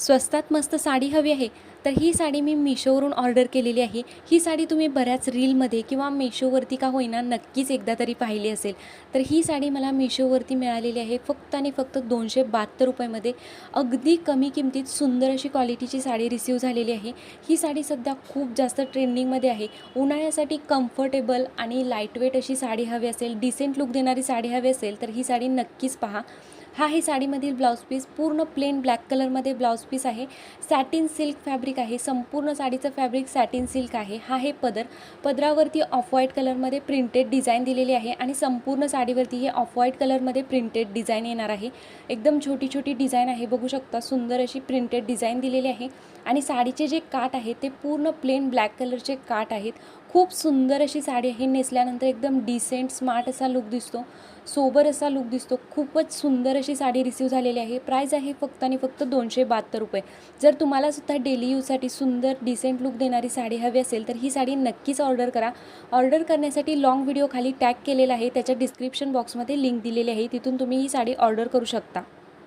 स्वस्तात मस्त साडी हवी आहे तर ही साडी मी मिशोवरून ऑर्डर केलेली आहे। ही साडी तुम्ही बऱ्याच रीलमध्ये किंवा मिशोवरती का होईना नक्कीच एकदा तरी पाहिली असेल। तर ही साडी मला मिशोवरती मिळालेली आहे फक्त आणि फक्त 272 रुपयामध्ये। अगदी कमी किमतीत सुंदर अशी क्वालिटीची साडी रिसीव झालेली आहे। ही साडी सध्या खूप जास्त ट्रेंडिंगमध्ये आहे। उन्हाळ्यासाठी कम्फर्टेबल आणि लाईटवेट अशी साडी हवी असेल, डिसेंट लुक देणारी साडी हवी असेल तर ही साडी नक्कीच पहा। हा आहे साडीमधील ब्लाउज पीस, पूर्ण प्लेन ब्लॅक कलरमध्ये ब्लाउज पीस आहे। सॅटिन सिल्क फॅब्रिक आहे, संपूर्ण साडीचं फॅब्रिक सॅटिन सिल्क आहे। हा आहे पदर, पदरावरती ऑफ व्हाईट कलरमध्ये प्रिंटेड डिझाईन दिलेली आहे आणि संपूर्ण साडीवरती हे ऑफ व्हाईट कलरमध्ये प्रिंटेड डिझाईन येणार आहे। एकदम छोटी छोटी डिझाईन आहे, बघू शकता सुंदर अशी प्रिंटेड डिझाईन दिलेली आहे। आणि साडीचे जे काठ आहेत ते पूर्ण प्लेन ब्लॅक कलरचे काठ आहेत। खूप सुंदर अशी साडी आहे, नेसल्यानंतर एकदम डिसेंट स्मार्ट असा लुक दिसतो, सोबर असा लुक दिसतो। खूपच सुंदर अशी साडी रिसीव झालेली आहे। प्राइस आहे फक्त आणि फक्त 272 रुपये। जर तुम्हाला सुद्धा डेली यूजसाठी सुंदर डिसेंट लुक देणारी साडी हवी असेल तर ही साडी नक्कीच ऑर्डर करा। ऑर्डर करण्यासाठी लॉंग व्हिडिओ खाली टॅग केलेला आहे, त्याच्या डिस्क्रिप्शन बॉक्समध्ये लिंक दिलेली आहे, तिथून तुम्ही ही साडी ऑर्डर करू शकता।